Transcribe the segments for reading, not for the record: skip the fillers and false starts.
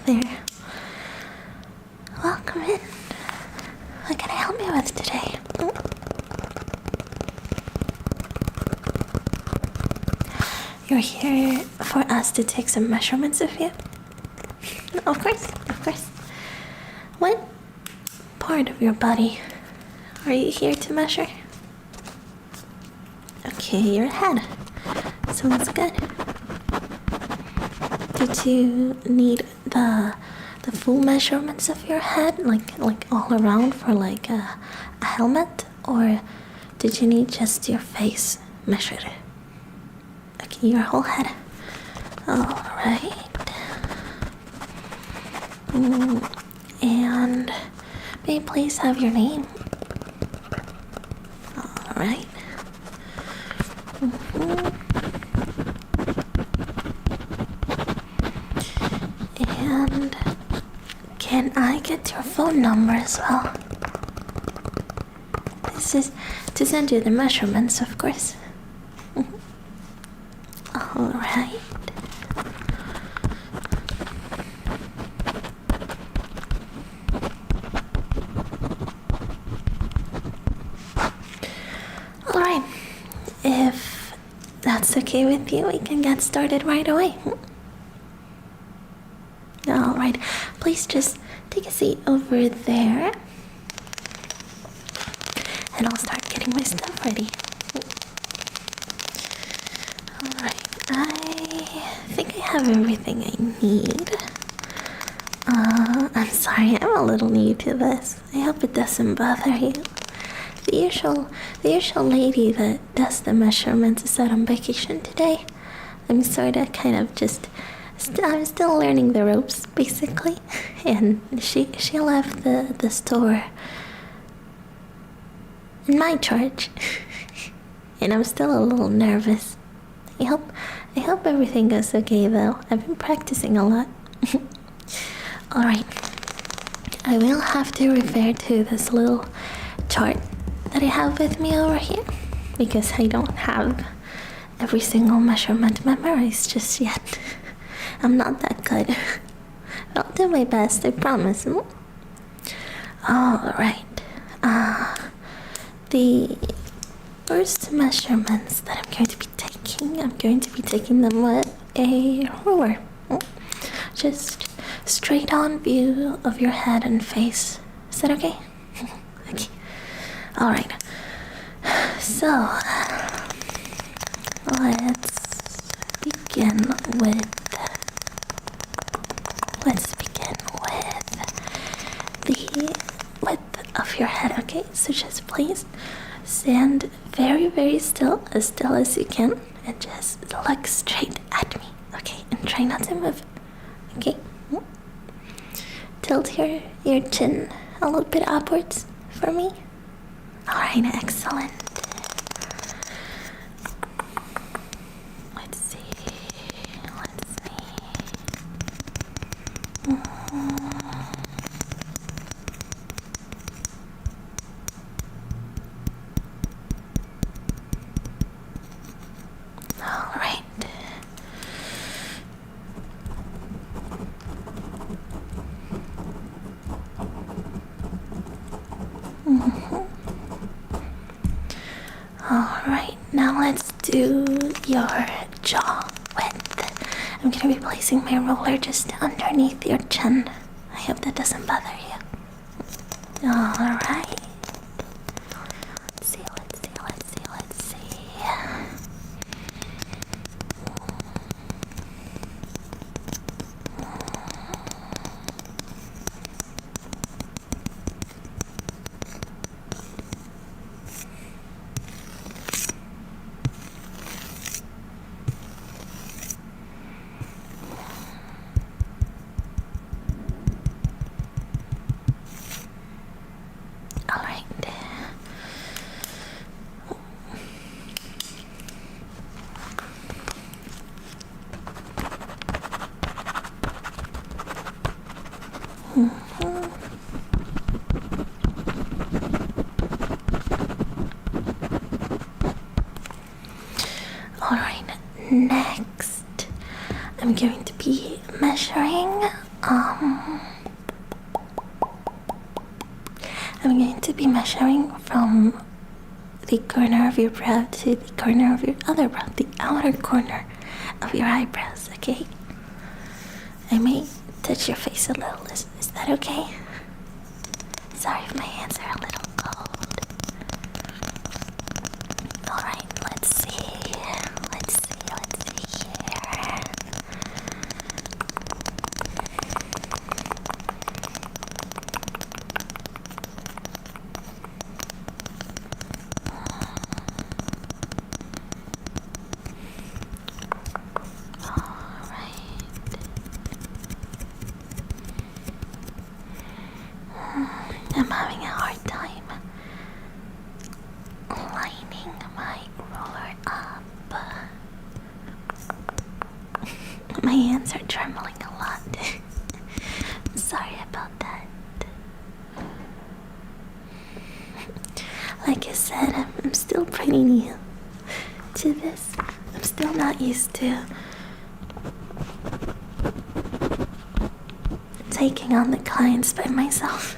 there. Welcome in. What can I help you with today? You're here for us to take some measurements of you? Of course, of course. What part of your body are you here to measure? Okay, your head. Sounds good. Did you need the full measurements of your head, like all around for like a helmet, or did you need just your face measured? Okay, your whole head. All right. And may I please have your name? All right. And can I get your phone number as well? This is to send you the measurements, of course. All right. All right. If that's okay with you, we can get started right away. All right. Please just take a seat over there. And I'll start getting my stuff ready. Alright, I think I have everything I need. I'm sorry, I'm a little new to this. I hope it doesn't bother you. The usual lady that does the measurements is out on vacation today. I'm sorta kind of just... I'm still learning the ropes, basically. And she left the store in my charge. And I'm still a little nervous. I hope everything goes okay though. I've been practicing a lot. Alright. I will have to refer to this little chart that I have with me over here, because I don't have every single measurement memorized just yet. I'm not that good. But I'll do my best, I promise. Alright. The first measurements that I'm going to be taking them with a ruler. Just straight on view of your head and face. Is that okay? Okay. Alright. So, let's begin with the width of your head, okay? So just please stand very, very still as you can, and just look straight at me, okay? And try not to move, okay? Tilt your chin a little bit upwards for me. Alright, excellent. Let's see. Alright. Alright, now let's do your jaw width. I'm gonna be placing my ruler just underneath your chin. I hope that doesn't bother you. Alright. Let's see. Alright. Alright, next I'm going to be measuring I'm going to be measuring from the corner of your brow to the corner of your other brow, the outer corner of your eyebrows, okay? I may touch your face a little. Is that okay? Sorry if my hands are a little cold. Alright, let's see. Let's see here. I'm having a hard time lining my roller up. My hands are trembling a lot. Sorry about that. Like I said, I'm still pretty new to this. I'm still not used to taking on the clients by myself.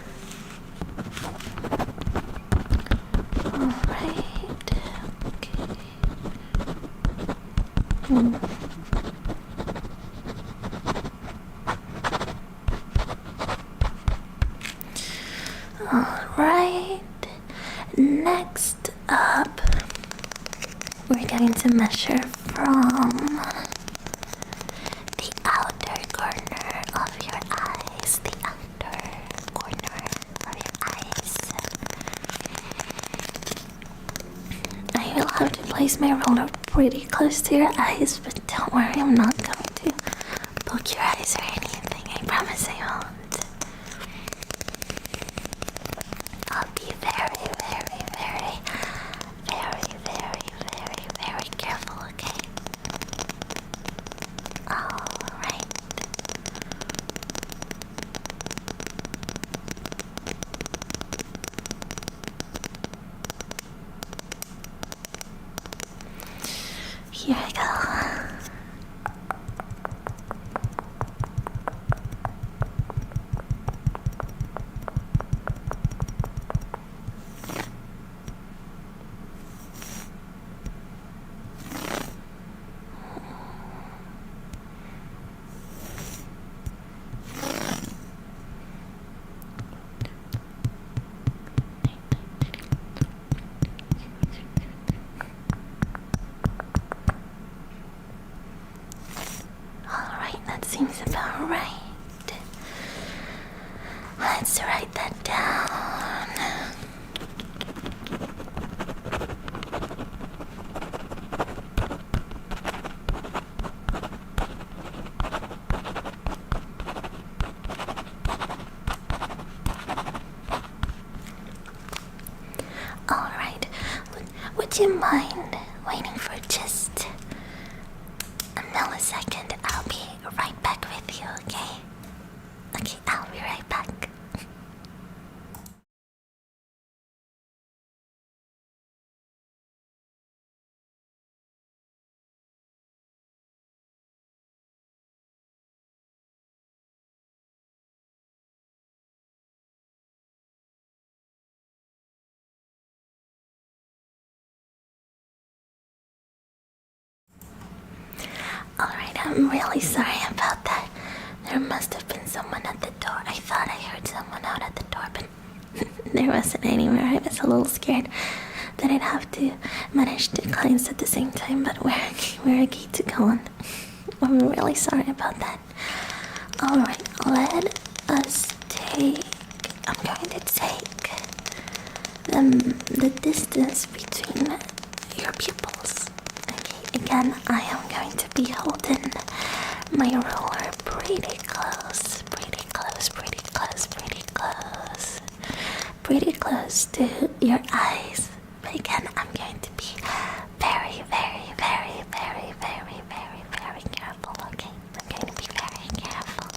Alright, okay. Alright, next up, we're going to measure from the outer corner of your eyes, the outer corner of your eyes. I will have to place my roller pretty close to your eyes, but don't worry, I'm not going to poke your eyes or anything. I promise I won't. I'll be very, very, very, very, very, very, very careful, okay? Alright. Here I go. Alright, that seems about right. Let's write that down. Alright, would you mind waiting for just a millisecond? I'll be right back with you, okay? Okay, I'll be right back. Alright, I'm really sorry about that. There must have been someone at the door. I thought I heard someone out at the door, but there wasn't anywhere. I was a little scared that I'd have to manage two clients at the same time, but we're okay to go on. I'm really sorry about that. Alright, let us take... I'm going to take the distance between your pupils. Okay, again, I am going to be holding my roller pretty close, pretty close, pretty close, pretty close, pretty close to your eyes. But again, I'm going to be very, very, very, very, very, very, very careful, okay? I'm going to be very careful.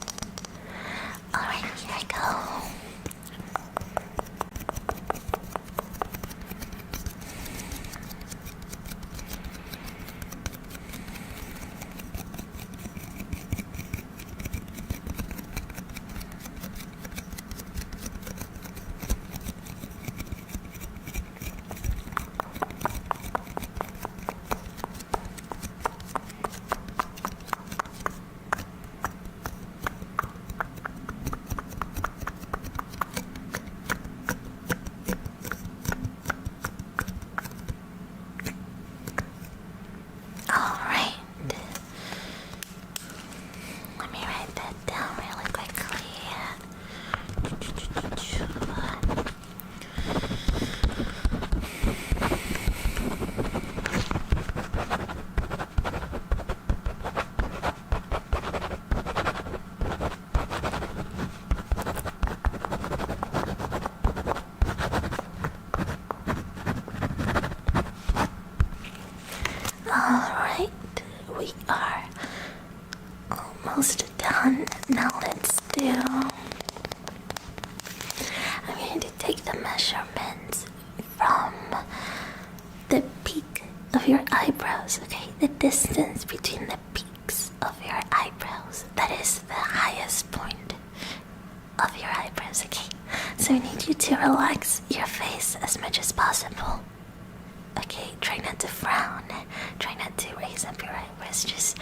Alright, here I go. eyebrows, okay? The distance between the peaks of your eyebrows. That is the highest point of your eyebrows, okay? So I need you to relax your face as much as possible. Okay, try not to frown. Try not to raise up your eyebrows. Just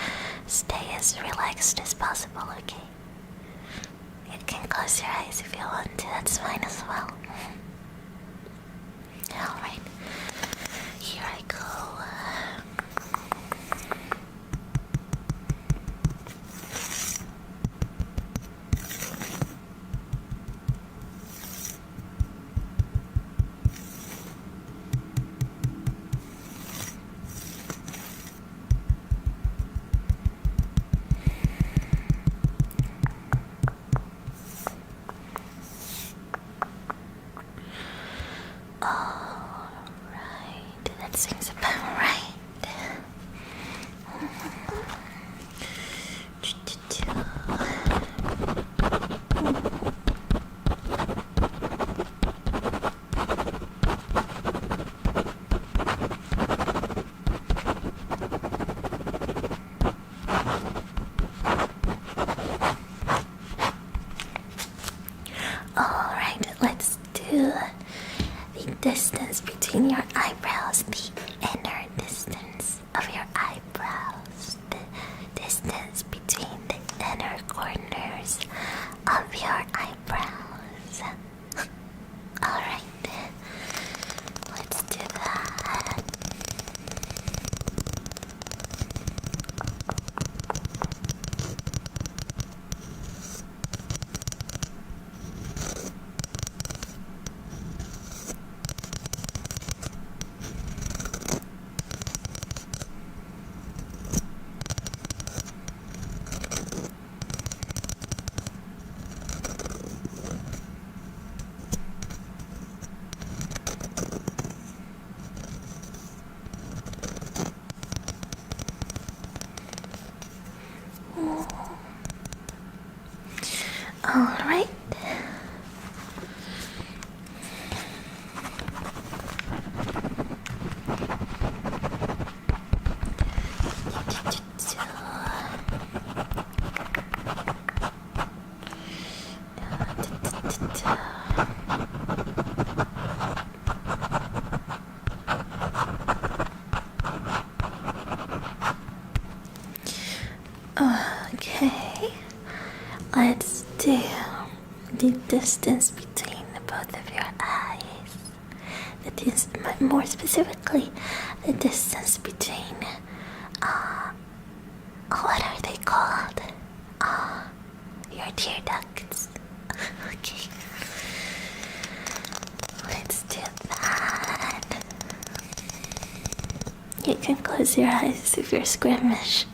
stay as relaxed as possible, okay? You can close your eyes if you want to. That's fine as well. Alright. Here I go. That seems about right. Alright, let's do the distance between your eyebrows, the inner distance of your eyebrows, the distance between the inner corners of your eyebrows. Alright, let's do that. Alright. Okay, let's do the distance between the both of your eyes. More specifically, the distance between, what are they called? Your tear ducts. Okay, let's do that. You can close your eyes if you're squeamish.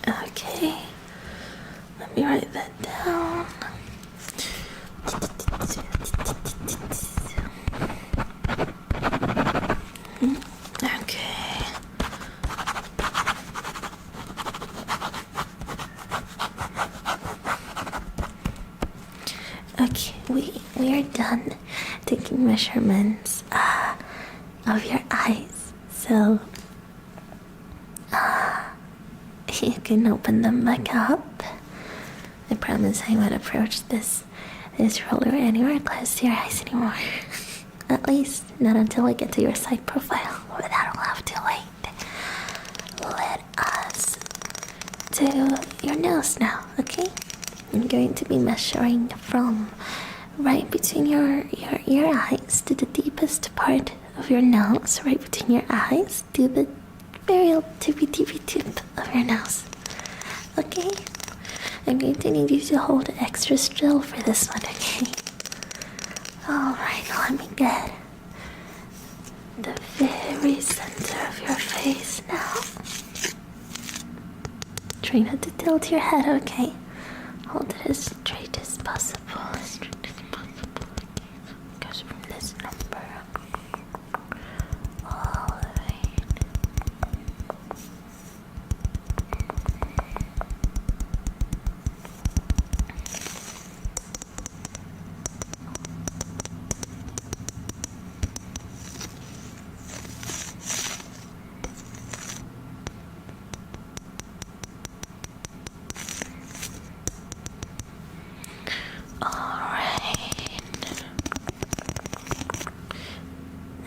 Okay, let me write that down. Okay. Okay, we are done taking measurements of your eyes, so you can open them back up. I promise I won't approach this roller anywhere close to your eyes anymore. At least not until I get to your side profile, but that'll have to wait. Let us do your nose now, okay? I'm going to be measuring from right between your eyes to the deepest part of your nose, right between your eyes, to the very tippy tip of your nose. Okay? I'm going to need you to hold extra still for this one, okay? Alright, let me get the very center of your face now. Try not to tilt your head, okay? Hold it as straight as possible. Goes from this number all the way.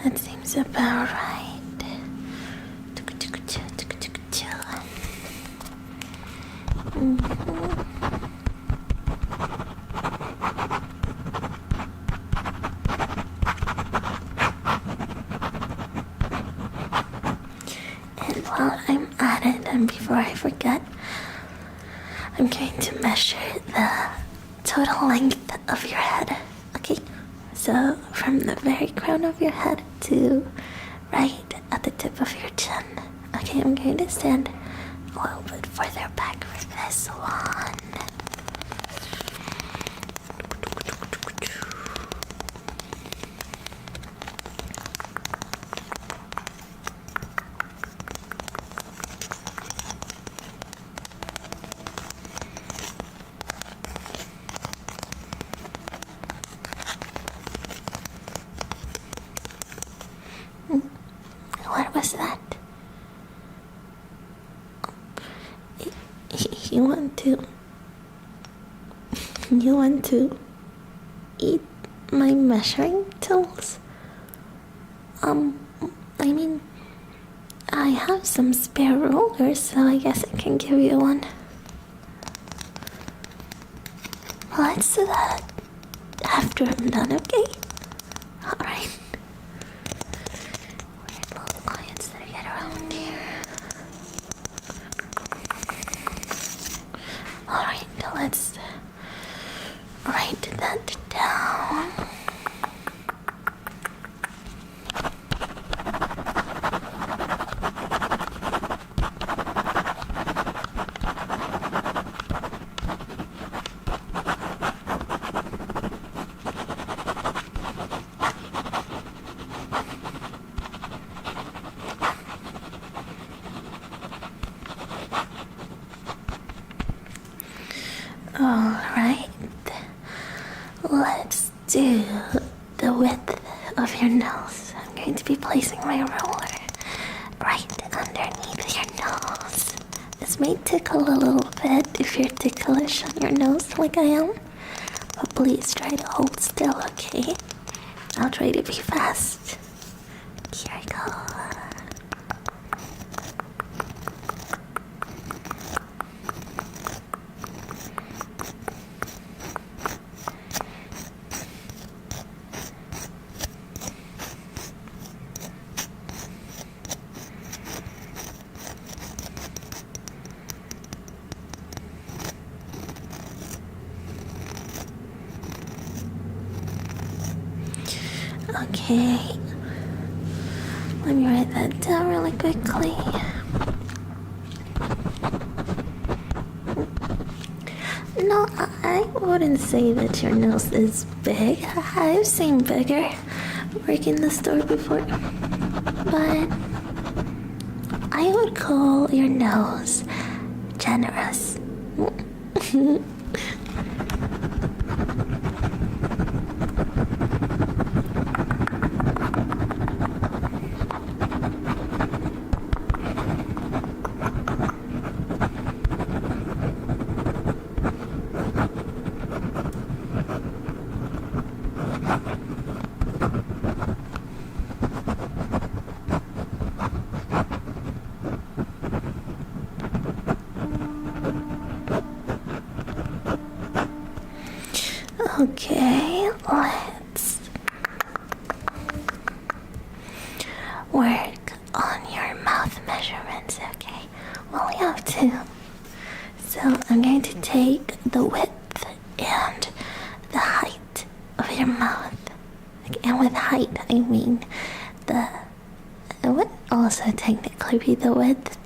That seems about right. And while I'm at it, and before I forget, I'm going to measure the total length of your head. Okay? So from the very crown of your head to right at the tip of your chin. Okay, I'm going to stand a little bit further back for this one. What was that? You want to eat my measuring tools? I mean, I have some spare rulers, so I guess I can give you one. Let's do that after I'm done, okay? Alright. Weird little clients that I get around here. Alright, let's write that down. Alright, let's do the width of your nose. I'm going to be placing my ruler right underneath your nose. This may tickle a little bit if you're ticklish on your nose like I am, but please try to hold still, okay? I'll try to be fast. Here I go. Okay, let me write that down really quickly. No, I wouldn't say that your nose is big. I've seen bigger work in the store before, but I would call your nose generous. Okay, like the width and the height of your mouth. Like, and with height, I mean it would also technically be the width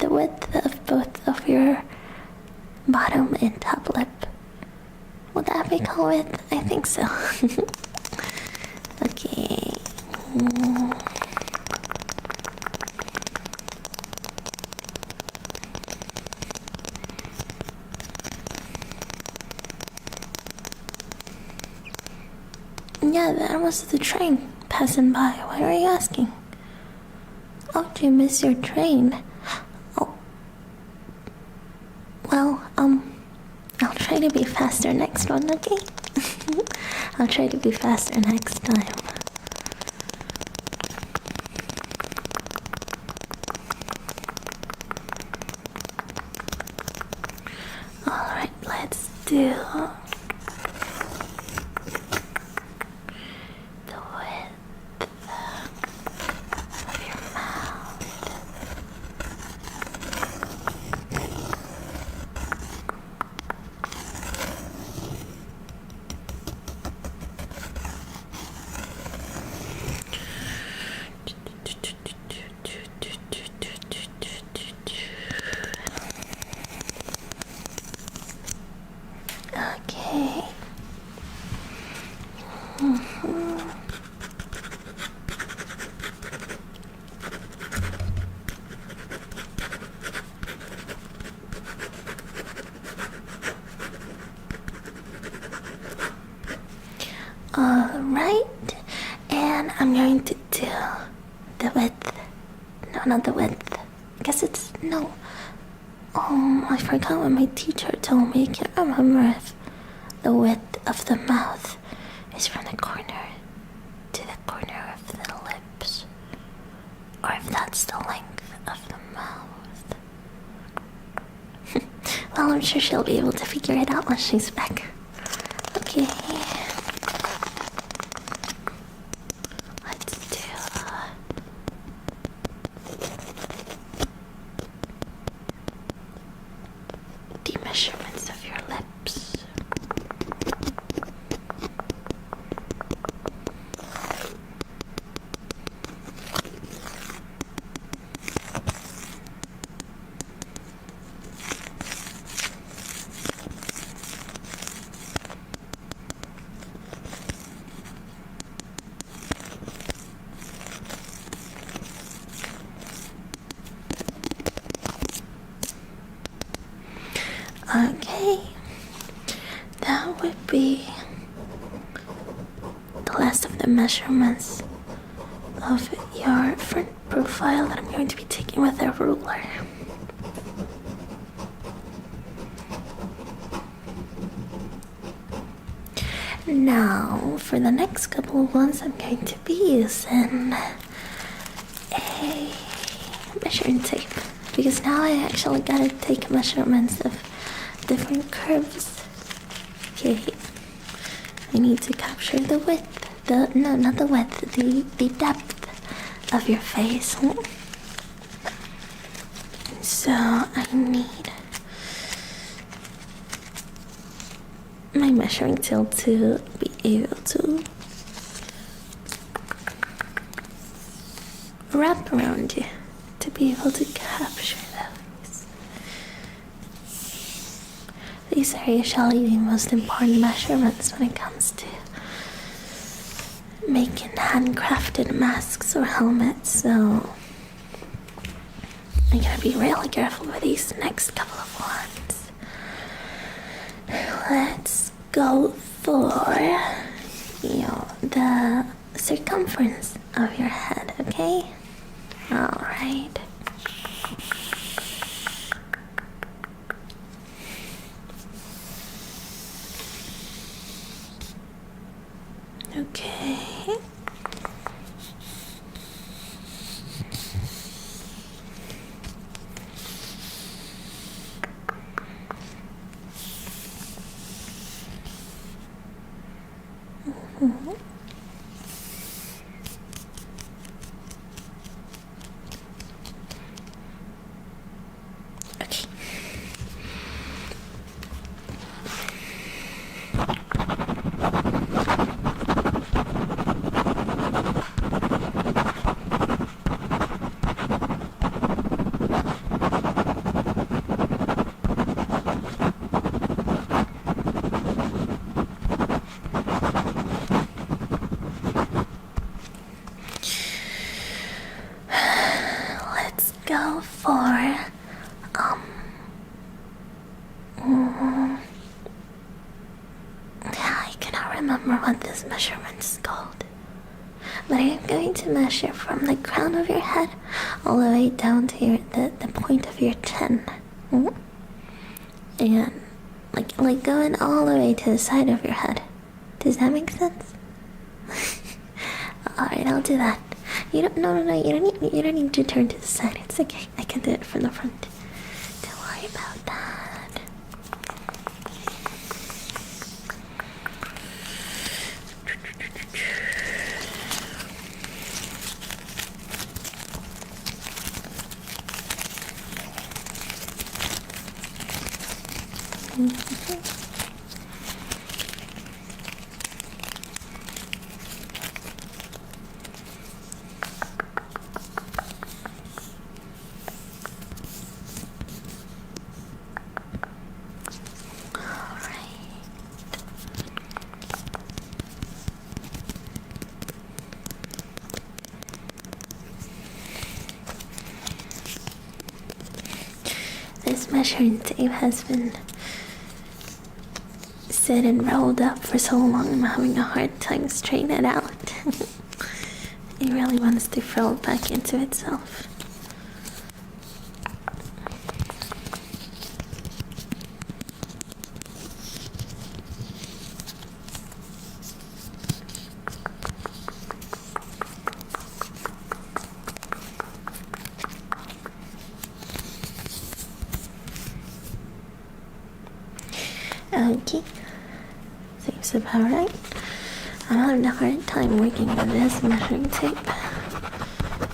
of both of your bottom and top lip. Would that be called width? I think so. Okay. Yeah, that was the train passing by. What are you asking? Oh, did you miss your train? Oh. Well, I'll try to be faster next one, okay? I'll try to be faster next time. Alright, let's do the width of your mouth. Okay. Alright, and I'm going to do the width. No, not the width. I guess it's, no. I forgot what my teacher told me. I can't remember if the width of the mouth is from the corner to the corner of the lips, or if that's the length of the mouth. Well, I'm sure she'll be able to figure it out when she's back. Okay. Let's do the measurements of your lips. Okay, that would be the last of the measurements of your front profile that I'm going to be taking with a ruler. Now, for the next couple of ones, I'm going to be using a measuring tape, because now I actually gotta take measurements of different curves. Okay, I need to capture the width, not the width, the depth of your face. So I need my measuring tool to be able to wrap around you, to be able to capture those. These are usually the most important measurements when it comes to making handcrafted masks or helmets, so I gotta be really careful with these next couple of ones. Let's go for, the circumference of your head, okay? Alright. Okay. Okay. remember what this measurement is called. But I'm going to measure from the crown of your head all the way down to the point of your chin. Mm-hmm. And like going all the way to the side of your head. Does that make sense? Alright, I'll do that. You don't you don't need to turn to the side. It's okay. I can do it from the front. Don't worry about that. This measuring tape has been set and rolled up for so long, I'm having a hard time straightening it out. It really wants to fall back into itself. Okay, seems about right. I'm having a hard time working with this measuring tape.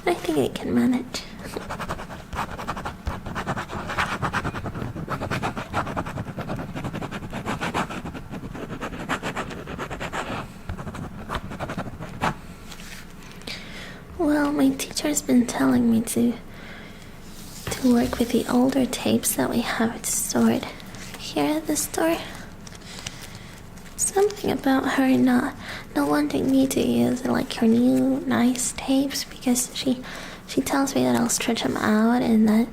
I think I can manage. Well, my teacher's been telling me to work with the older tapes that we have stored here at the store. Something about her not wanting me to use like her new nice tapes because she tells me that I'll stretch them out and that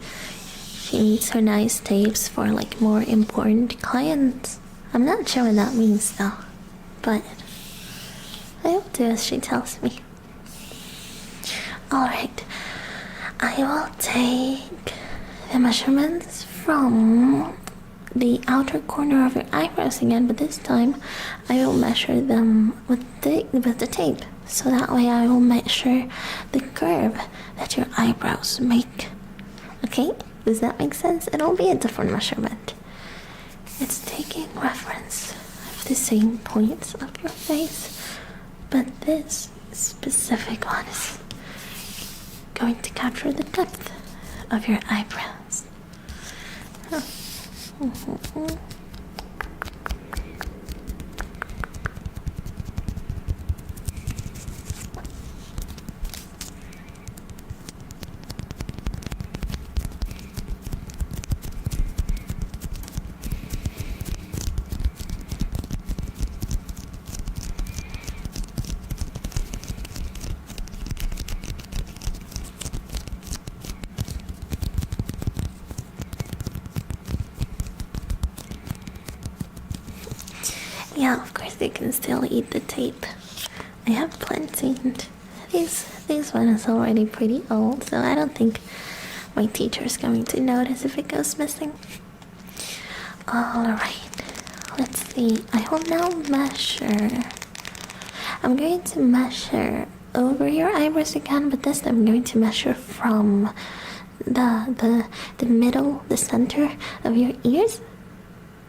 she needs her nice tapes for like more important clients. I'm not sure what that means though, but I will do as she tells me. Alright, I will take the measurements from the outer corner of your eyebrows again, but this time I will measure them with the tape, so that way I will measure the curve that your eyebrows make. Okay, does that make sense? It'll be a different measurement. It's taking reference of the same points of your face, but this specific one is going to capture the depth of your eyebrows. Yeah, of course they can still eat the tape. I have plenty, and this one is already pretty old, so I don't think my teacher's going to notice if it goes missing. Alright, let's see. I will now measure. I'm going to measure over your eyebrows again, but this time I'm going to measure from the middle, the center of your ears.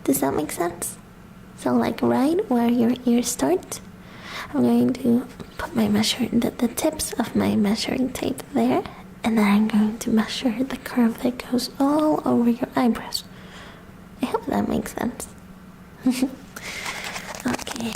Does that make sense? So like right where your ears start, I'm going to put the tips of my measuring tape there, and then I'm going to measure the curve that goes all over your eyebrows. I hope that makes sense. Okay.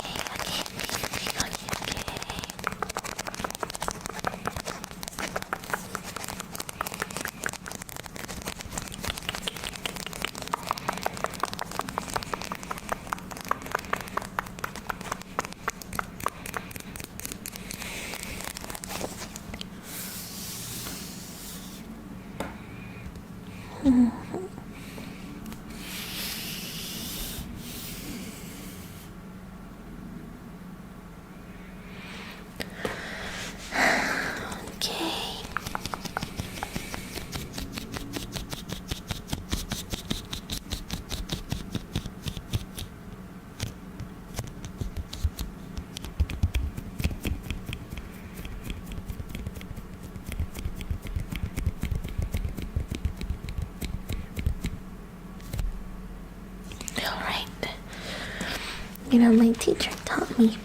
My teacher taught me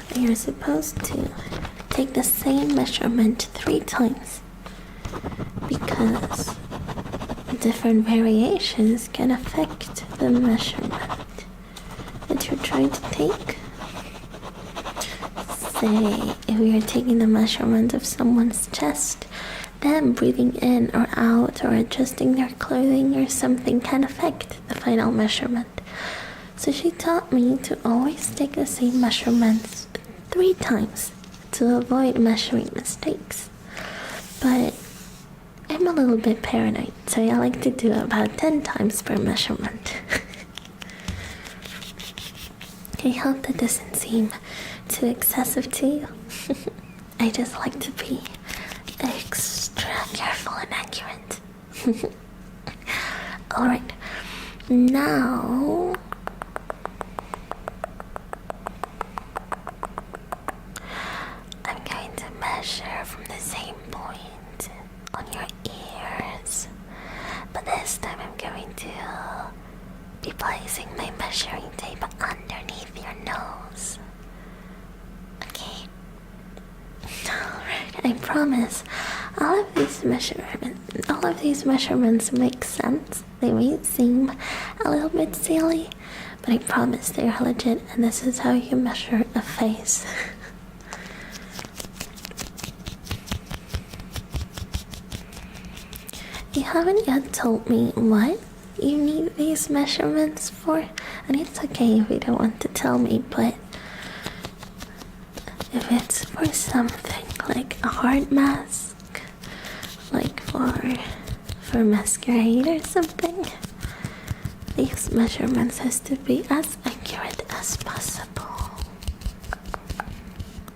that you're supposed to take the same measurement 3 times because different variations can affect the measurement that you're trying to take. Say, if you're taking the measurement of someone's chest, them breathing in or out or adjusting their clothing or something can affect the final measurement. So she taught me to always take the same measurements 3 times to avoid measuring mistakes. But I'm a little bit paranoid, so I like to do about 10 times per measurement. I hope that doesn't seem too excessive to you. I just like to be extra careful and accurate. Alright, now I'm going to measure from the same point on your ears, but this time I'm going to be placing my measuring tape underneath your nose. Okay? Alright, I promise all of these measurements make sense. They may seem a little bit silly, but I promise they're legit, and this is how you measure a face. You haven't yet told me what you need these measurements for, and it's okay if you don't want to tell me, but if it's for something like a heart mask, like for masquerade or something, these measurements has to be as accurate as possible.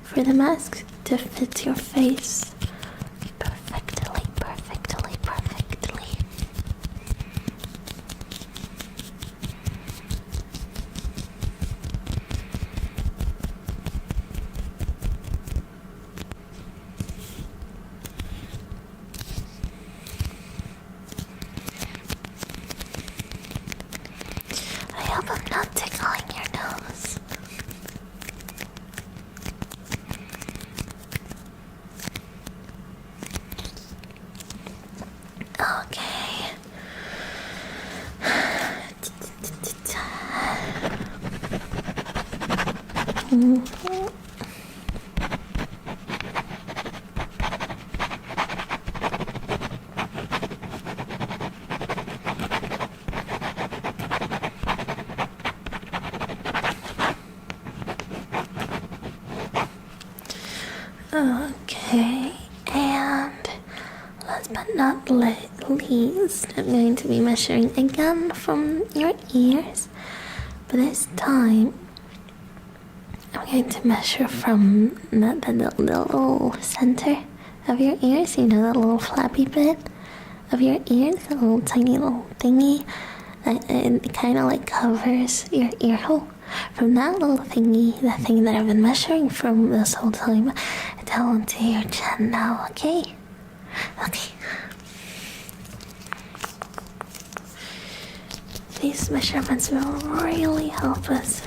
For the mask to fit your face perfectly. I hope I'm not tickling your nose. Okay. Okay, and last but not least, I'm going to be measuring again from your ears, but this time I'm going to measure from the little center of your ears, the little flappy bit of your ears, the little tiny little thingy that it kind of like covers your ear hole. From that little thingy, the thing that I've been measuring from this whole time, down to your chin now, okay? Okay. These measurements will really help us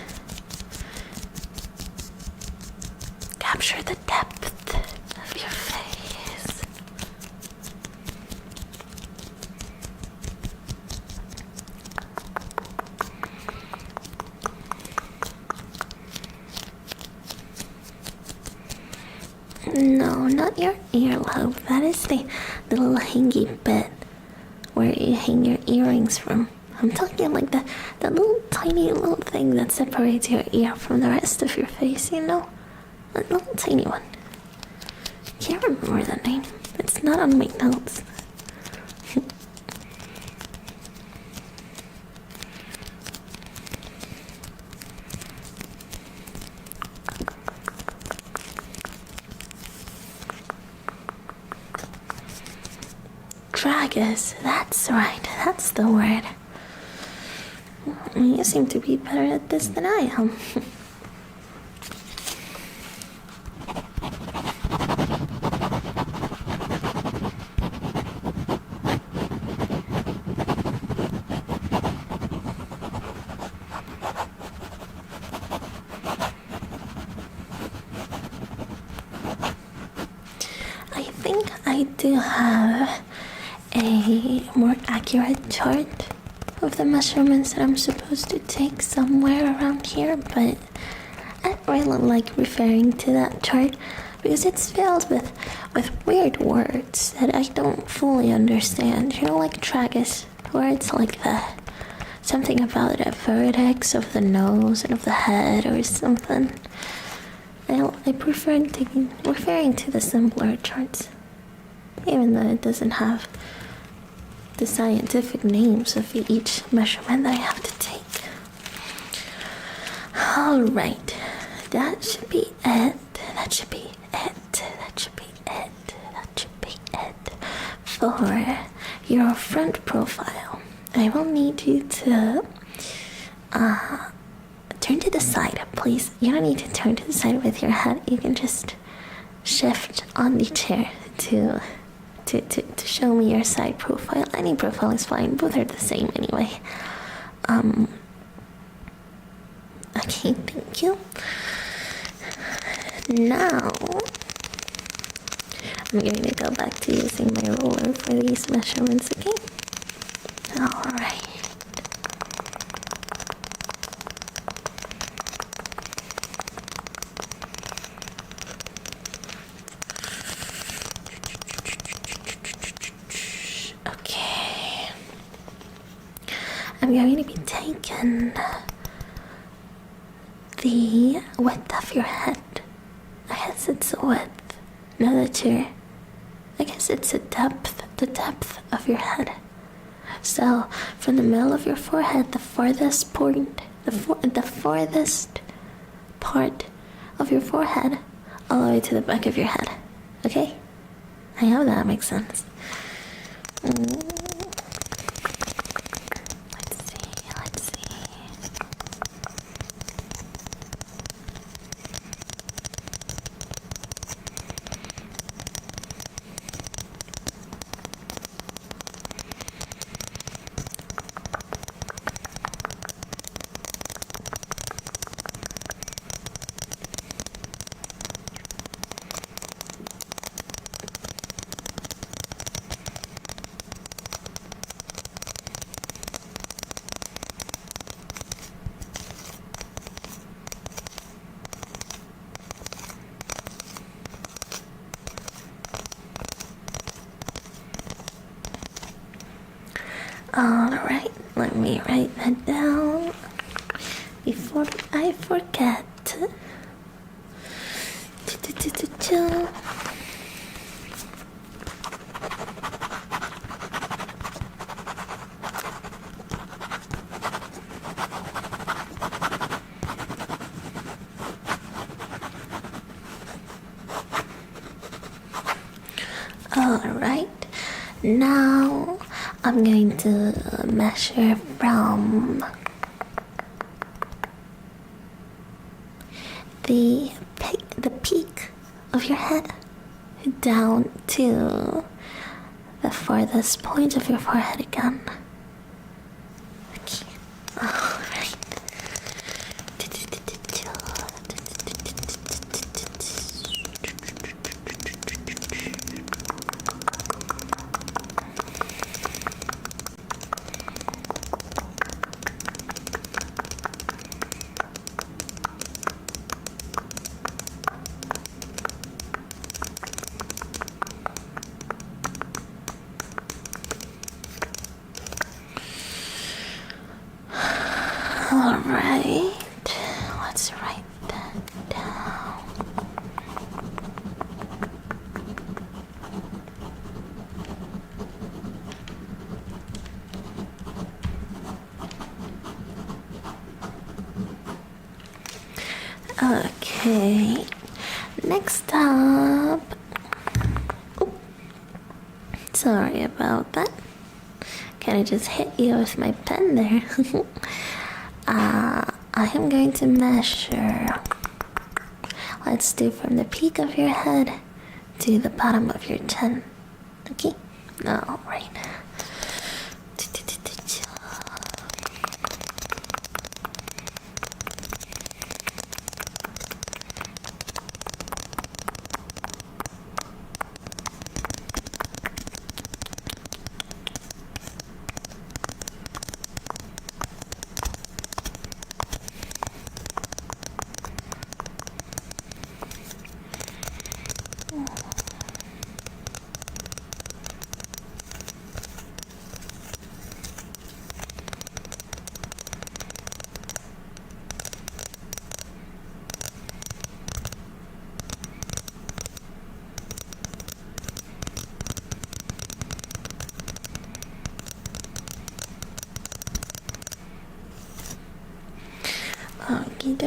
capture the depth of your face. No, not your earlobe. That is the little hangy bit where you hang your earrings from. I'm talking like the little tiny little thing that separates your ear from the rest of your face, A little tiny one. Can't remember the name. It's not on my notes. Tragus, that's right, that's the word. You seem to be better at this than I am. I do have a more accurate chart of the measurements that I'm supposed to take somewhere around here, but I don't really like referring to that chart because it's filled with weird words that I don't fully understand. You know, like tragus words like that. Something about a vertex of the nose and of the head or something. I prefer referring to the simpler charts, even though it doesn't have the scientific names of each measurement that I have to take. Alright, that should be it. That should be it. That should be it. That should be it for your front profile. I will need you to turn to the side, please. You don't need to turn to the side with your head. You can just shift on the chair to show me your side profile. Any profile is fine. Both are the same anyway. Okay, thank you. Now I'm going to go back to using my ruler for these measurements, okay? Alright. Okay. I'm going to be taking the width of your head. I guess it's a width. Now that you're... I guess it's the depth of your head. So, from the middle of your forehead, the farthest point, the farthest part of your forehead, all the way to the back of your head. Okay? I hope that makes sense. Let's see. Alright, let me write that down before I forget. Alright, now I'm going to measure from the peak of your head down to the farthest point of your forehead again. Okay, alright. Alright, let's write that down. Okay, next up. Ooh, sorry about that. Kinda just hit you with my pen there. I am going to measure. Let's do from the peak of your head to the bottom of your chin. Okay? Alright.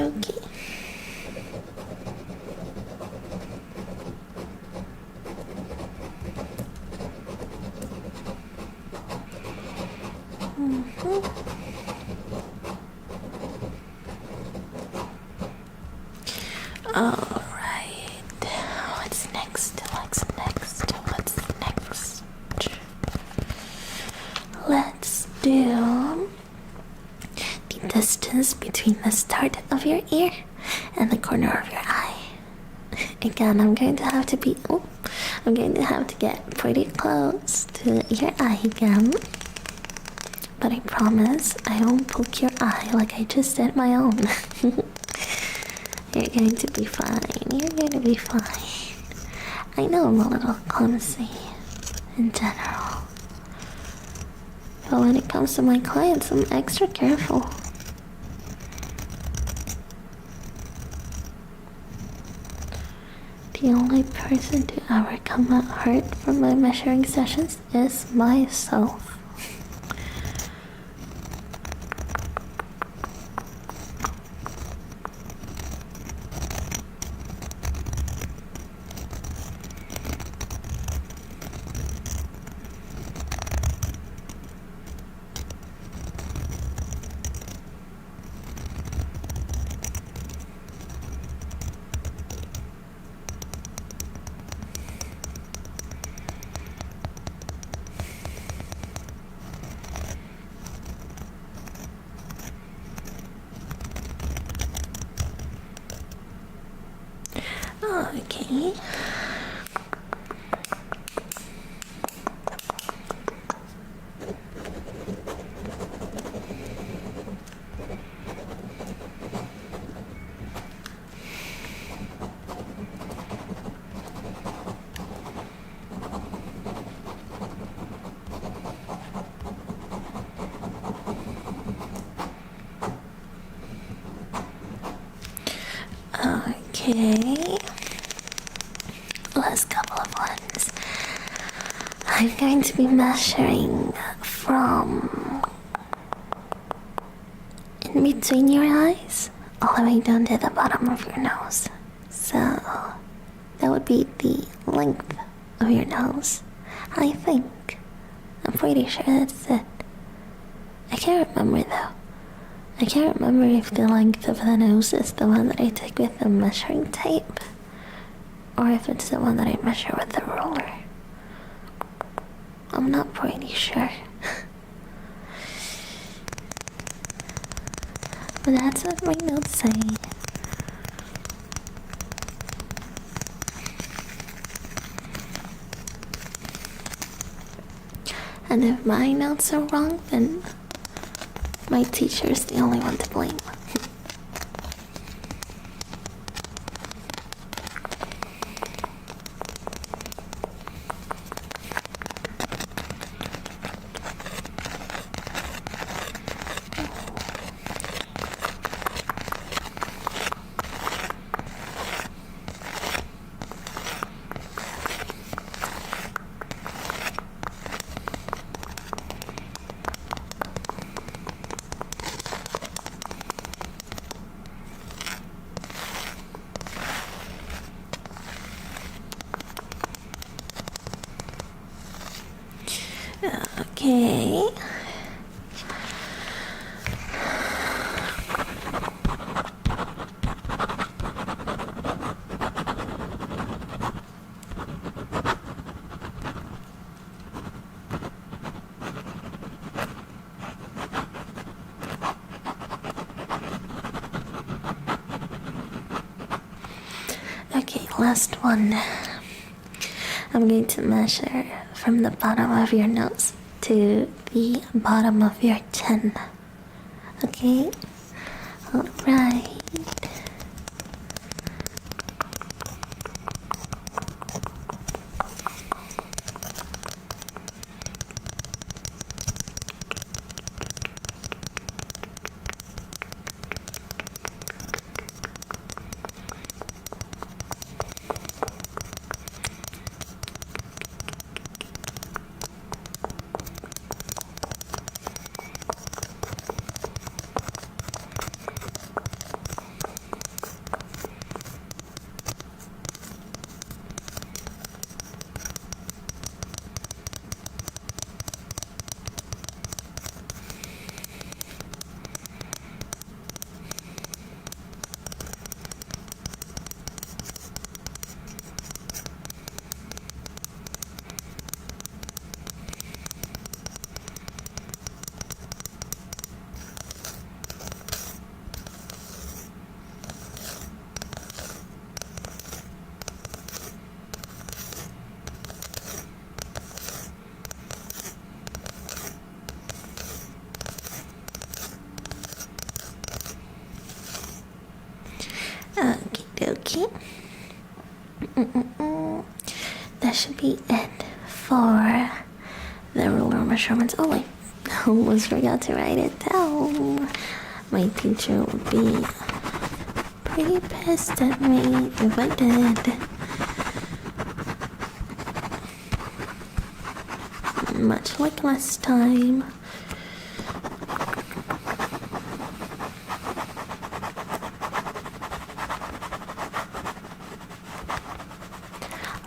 dokie. Alright. What's next? Let's do the distance between the start of your ear and the corner of your eye. Again, I'm going to have to get pretty close to your eye again. But I promise I won't poke your eye like I just did my own. You're going to be fine. I know I'm a little clumsy in general. But when it comes to my clients, I'm extra careful. The only person to ever come out hurt from my measuring sessions is myself. Okay. Okay. Last couple of ones. I'm going to be measuring from in between your eyes all the way down to the bottom of your nose. So that would be the length of your nose. I think. I'm pretty sure that's it. I can't remember though. I can't remember if the length of the nose is the one that I take with the measuring tape, or if it's the one that I measure with the ruler. I'm not pretty sure. But that's what my notes say. And if my notes are wrong, then my teacher's the only one to blame. Okay. Okay, last one. I'm going to measure from the bottom of your nose to the bottom of your chin. Okay? Alright. Okie dokie. That should be it for the ruler measurements. Oh wait, I almost forgot to write it down. My teacher would be pretty pissed at me if I did. Much like last time.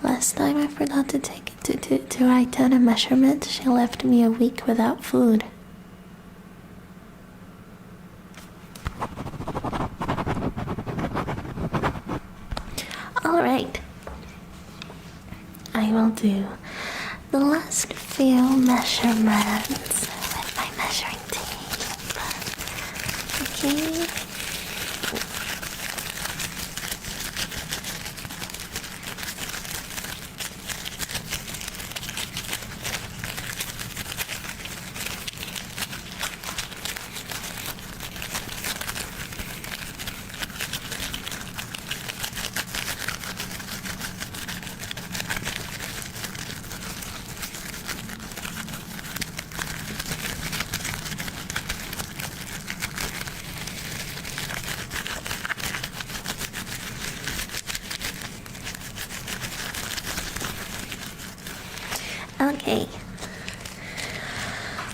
Last time I forgot to take it to write down a measurement. She left me a week without food. Alright. I will do the last few measurements with my measuring tape. Okay. Okay,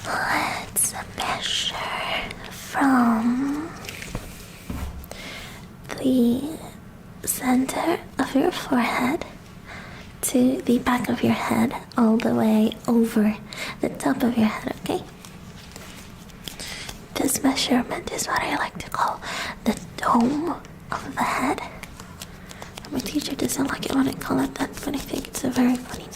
let's measure from the center of your forehead to the back of your head, all the way over the top of your head, okay? This measurement is what I like to call the dome of the head. My teacher doesn't like it when I call it that, but I think it's a very funny name.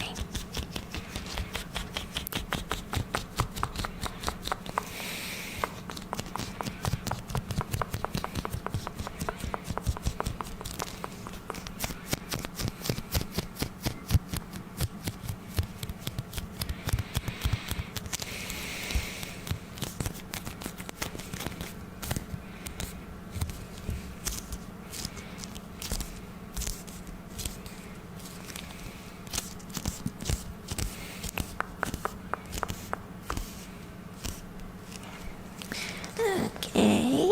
Okay.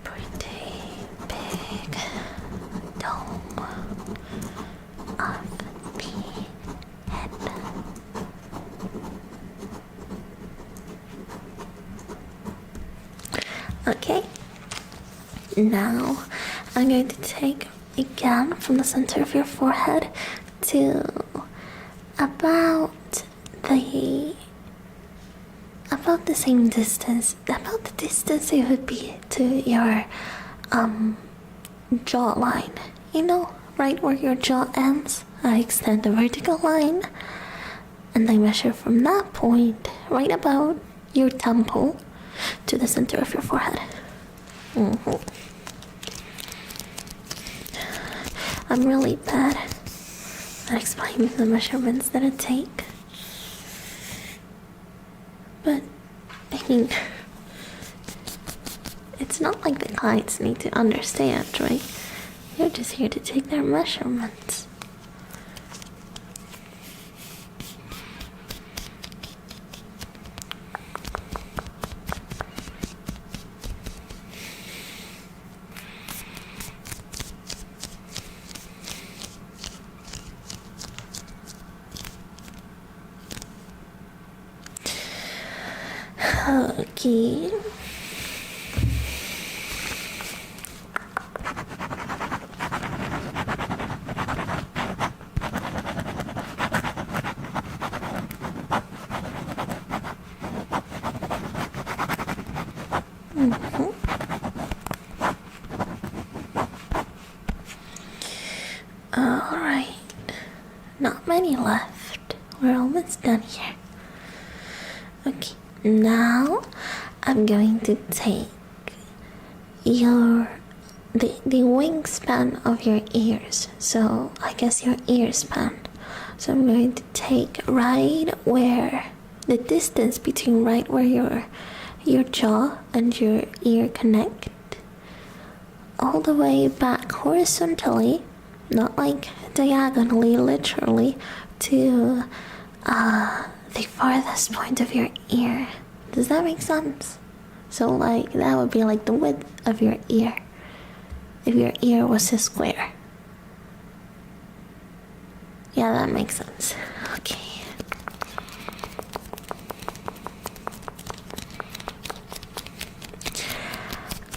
Pretty big dome of the head. Okay. Now I'm going to take again from the center of your forehead to about the same distance, about the distance it would be to your jawline. You know, right where your jaw ends, I extend the vertical line, and I measure from that point, right about your temple, to the center of your forehead. I'm really bad at explaining the measurements that I take. But, I mean, it's not like the clients need to understand, right? You're just here to take their measurements. Okay. Alright. Not many left. We're almost done here. Okay. Now I'm going to take the wingspan of your ears. So I guess your ear span. So I'm going to take right where the distance between right where your your jaw and your ear connect all the way back horizontally, not like diagonally, literally, to the farthest point of your ear. Does that make sense? So like that would be like the width of your ear if your ear was a square. Yeah, that makes sense. Okay.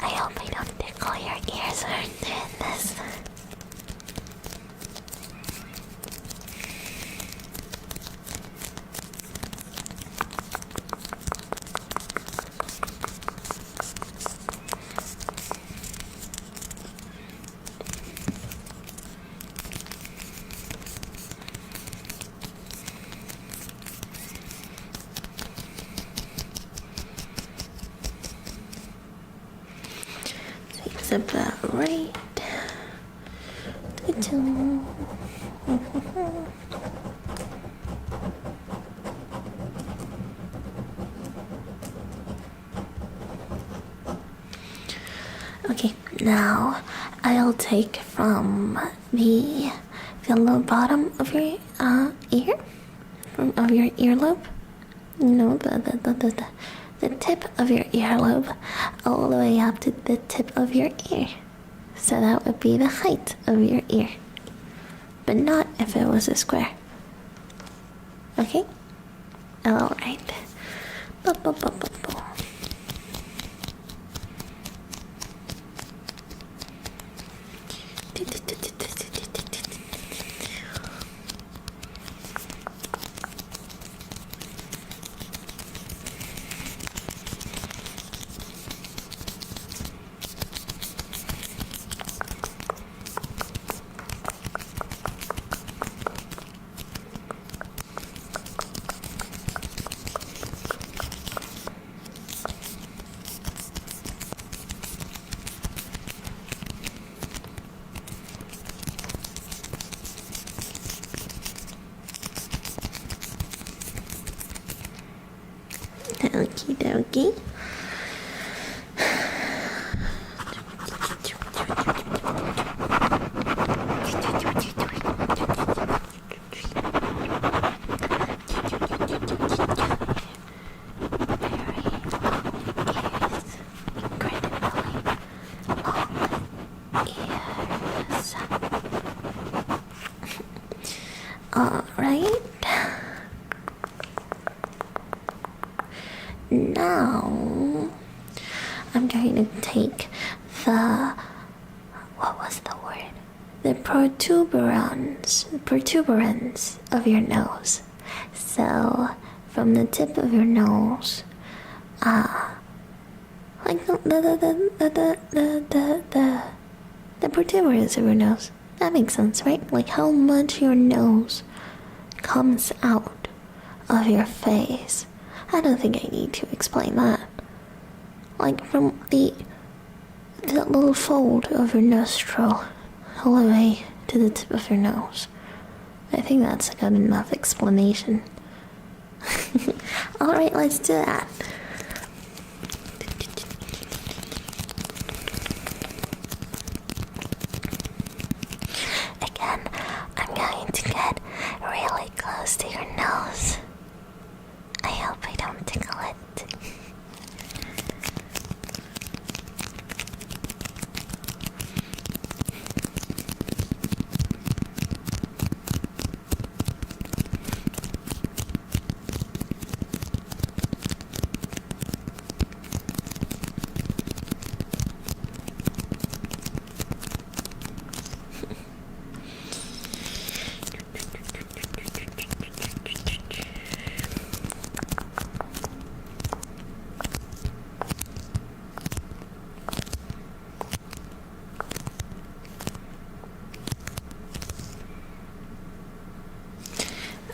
I hope I don't tickle your ears when I'm doing this. Seems about right. Okay, now I'll take from the lower bottom of your ear, of your earlobe. No, the tip of your earlobe, all the way up to the tip of your ear. So that would be the height of your ear, but not if it was a square. Okay? Alright. Okie dokie. Alright. Now I'm going to take the, what was the word? The protuberance of your nose. So from the tip of your nose, like the protuberance of your nose. That makes sense, right? Like how much your nose comes out of your face. I don't think I need to explain that. Like from the little fold of your nostril all the way to the tip of your nose. I think that's a good enough explanation. Alright, let's do that. Again, I'm going to get really close to your nose. I hope I don't tickle it.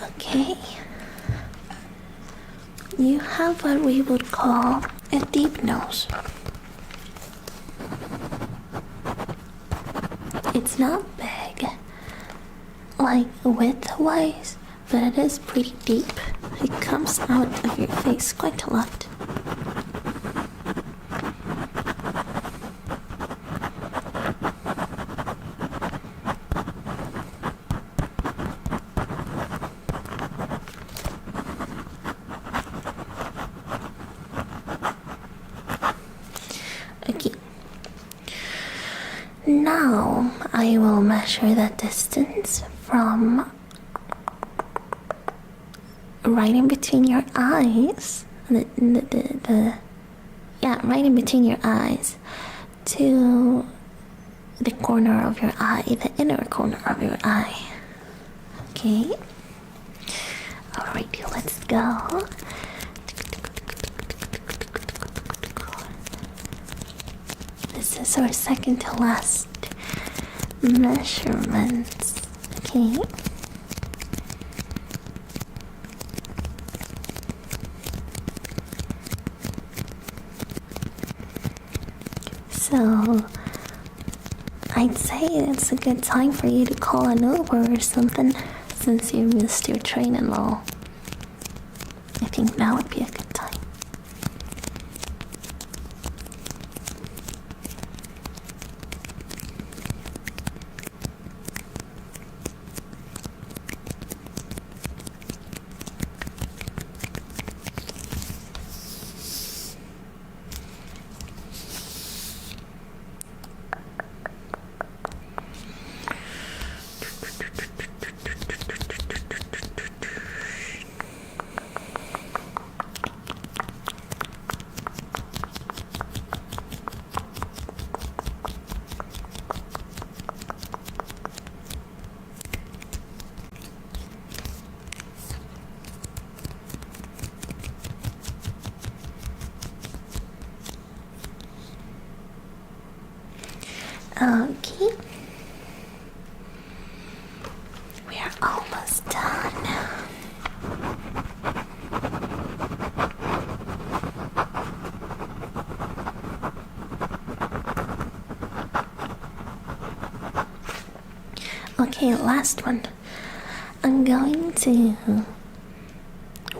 Okay. You have what we would call a deep nose. It's not big, like width-wise, but it is pretty deep. It comes out of your face quite a lot. Now I will measure the distance from right in between your eyes, right in between your eyes to the corner of your eye, the inner corner of your eye. Okay? Alright, let's go. This is our second to last measurements. Okay? So, I'd say it's a good time for you to call an Uber or something, since you missed your train and all. I think now would be a good time. Okay. We are almost done. Okay, last one. I'm going to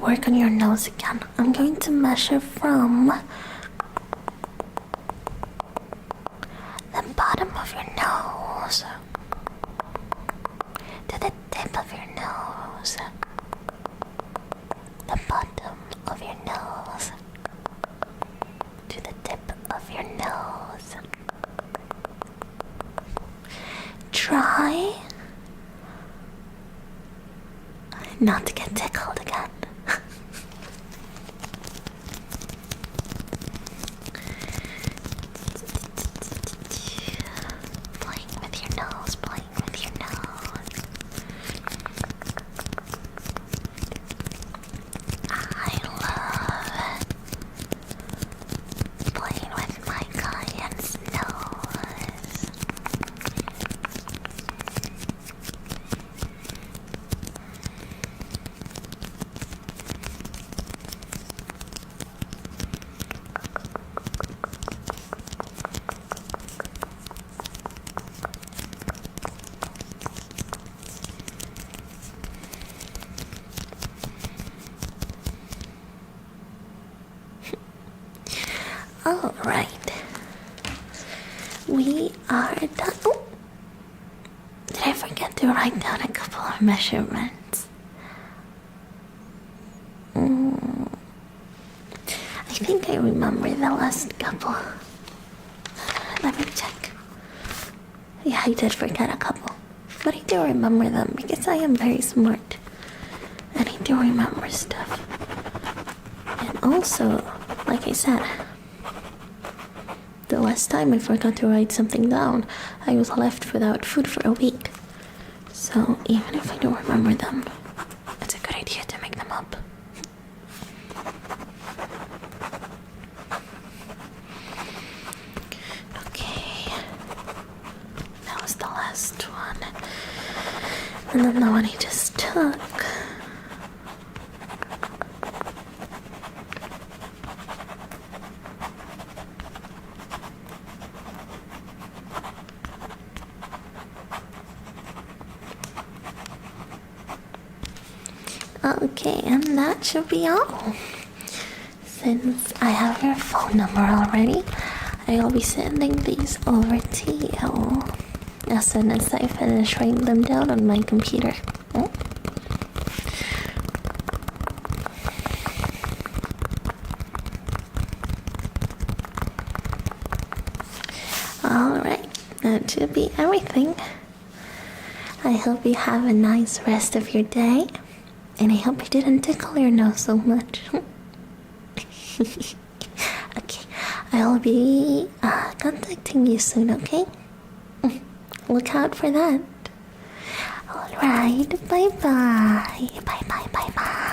work on your nose again. I'm going to measure from the bottom of your nose to the tip of your nose. The bottom of your nose to the tip of your nose. Try not to get tickled again. Playing with your nose, playing with your nose. I love playing with my client's nose. Alright, we are done. Oh, did I forget to write down a couple of measurements? I think I remember the last couple. Let me check. Yeah, I did forget a couple, but I do remember them because I am very smart and I do remember stuff. And also, like I said, the last time I forgot to write something down, I was left without food for a week. So even if I don't remember them, it's a good idea to make them up. Okay, that was the last one. And then the one I just took. Okay, and that should be all. Since I have your phone number already, I'll be sending these over to you as soon as I finish writing them down on my computer. Alright, that should be everything. I hope you have a nice rest of your day, and I hope you didn't tickle your nose so much. Okay, I'll be contacting you soon, okay? Look out for that. Alright, bye bye. Bye bye, bye bye.